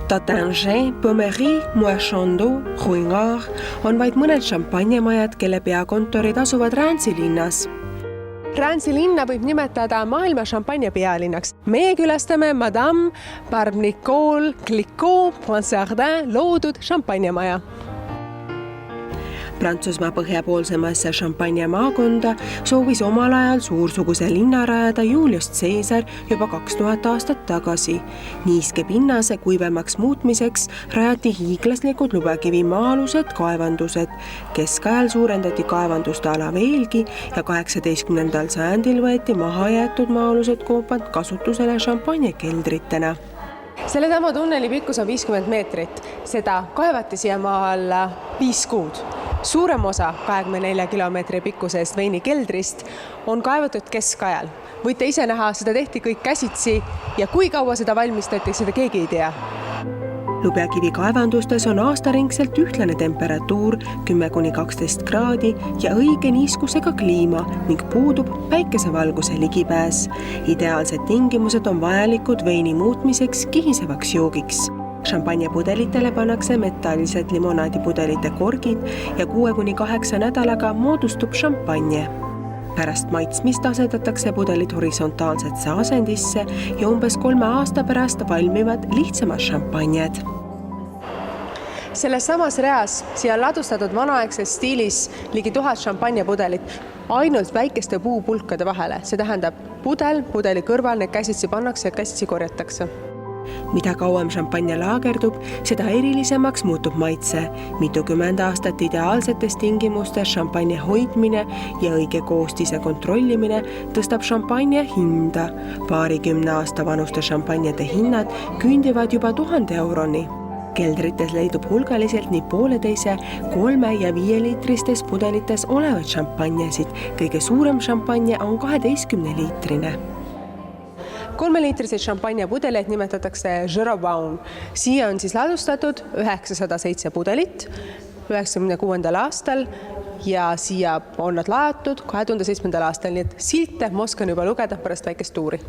Tattanger, Pommery, Moichandon, Ruinart on vaid mõned šampanjamajad, kelle peakontorid asuvad Rantsi linnas. Rantsi linna võib nimetada maailma šampanja pealinnaks. Meie külastame Madame Barbe-Nicole Clicquot Poinsardin loodud šampanjamaja. Prantsusmaa põhjapoolsemasse šampanja maakonda soovis omal ajal suursuguse linna rajada Julius Caesar juba 2000 aastat tagasi. Niiske pinnase kuivemaks muutmiseks rajati hiiglaslikud lubakivi maa-alused kaevandused. Keskajal suurendati kaevanduste ala veelgi ja 18. sajandil võeti maha jäetud maa-alused koopad kasutusele šampanjakeldritena. Selle tama tunneli pikkus on 50 meetrit. Seda kaevati siia maa alla 5 kuud. Suurem osa 24 kilomeetri pikkusest veinikeldrist on kaevatud keskajal. Võite ise näha, seda tehti kõik käsitsi ja kui kaua seda valmistati, seda keegi ei tea. Lubjakivi kaevandustes on aastaringselt ühtlane temperatuur 10–12 kraadi ja õige niiskusega kliima ning puudub päikesevalguse ligipääs. Ideaalsed tingimused on vajalikud veini muutmiseks kihisevaks joogiks. Šampanjapudelitele pannakse metallised limonaadipudelite korgid ja 6–8 nädalaga moodustub šampanje. Pärast maitsmist asedatakse pudelid horisontaalsesse asendisse ja umbes 3 aasta pärast valmivad lihtsamad šampanjad. Selles samas reas siia on ladustatud vanaaegses stiilis ligi 1000 šampanjapudelit ainult väikeste puupulkade vahele. See tähendab pudeli kõrval need käsitsi pannakse ja käsitsi korjatakse. Mida kauem šampanja laagerdub, seda erilisemaks muutub maitse. Mitukümmend aastat ideaalsetes tingimustes šampanja hoidmine ja õige koostise kontrollimine tõstab šampanja hinda. Paarikümne aasta vanuste šampanjade hinnad küündivad juba 1000 euroni. Keldrites leidub hulgaliselt nii 1,5, 3 ja 5 liitristes pudelites olevad šampanjasid. Kõige suurem šampanja on 12-liitrine. 3-liitriseid šampanjapudeleid nimetatakse Jeroboam. Siia on siis ladustatud 907 pudelit 1996. aastal ja siia on nad laetud 2007. aastal, nii et silte oskan juba lugeda pärast väikest tuuri.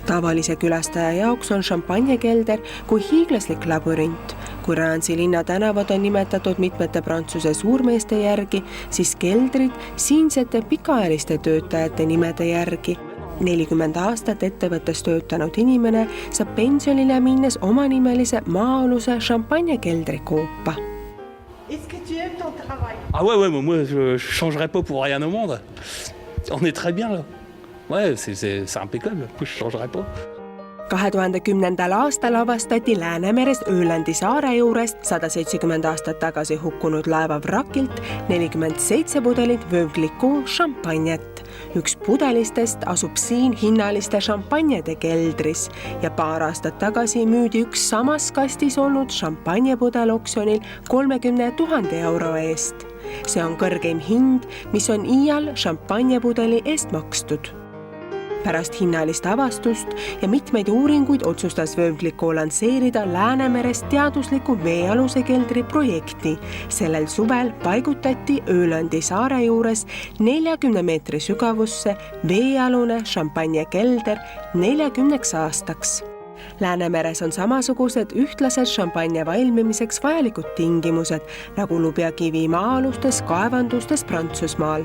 Tavalise külastaja jaoks on šampanjakelder kui hiiglaslik labürint. Kui Rantsi linna tänavad on nimetatud mitmete Prantsuse suurmeeste järgi, siis keldrid siinsete pikaajaliste töötajate nimede järgi. 40 aastat ettevõttes töötanud inimene saab pensionile minnes omanimelise maa-aluse šampanjakeldri koopa. Est-ce que tu aimes ton travail? Ah ouais, moi je changerais pas pour rien au monde. On est très bien là. Ouais, c'est impeccable, je changerais pas. 2010. aastal avastati Läänemeres Öölandi saare juurest 170 aastat tagasi hukkunud laeva vrakilt 47 pudelit Veuve Clicquot šampanjat. Üks pudelistest asub siin hinnaliste šampanjade keldris ja paar aastat tagasi müüdi üks samas kastis olnud šampanjapudel oksjonil 30 000 euro eest. See on kõrgeim hind, mis on iial šampanjapudeli eest makstud. Pärast hinnalist avastust ja mitmeid uuringuid otsustas Veuve Clicquot lansseerida Läänemeres teadusliku veealuse keldri projekti. Sellel suvel paigutati Öölandi saare juures 40 meetri sügavusse veealune šampanjakelder 40 aastaks. Läänemeres on samasugused ühtlased šampanja valmimiseks vajalikud tingimused, nagu lubjakivi maa-alustes kaevandustes Prantsusmaal.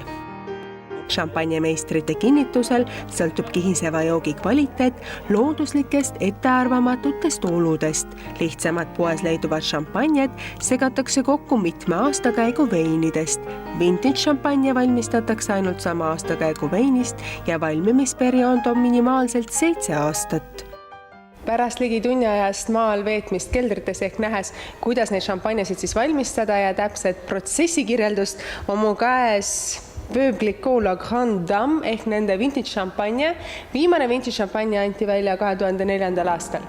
Šampanjameistrite kinnitusel sõltub kihiseva joogi kvaliteet looduslikest ettearvamatutest oludest. Lihtsamad poes leiduvad šampanjad segatakse kokku mitme aastakäigu veinidest. Vintage šampanja valmistatakse ainult sama aastakäigu veinist ja valmimisperiood on minimaalselt 7 aastat. Pärast ligi tunni ajast maal veetmist keldrites ehk nähes, kuidas neid šampanjasid siis valmistada ja täpset protsessikirjeldust on mu käes Veuve Clicquot La Grande Dame ehk nende vintage šampanja. Viimane vintage šampanja anti välja 2004. aastal.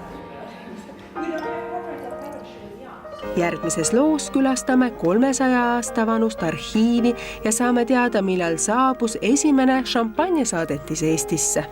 Järgmises loos külastame 300 aasta vanust arhiivi ja saame teada, millal saabus esimene šampanjasaadetis Eestisse.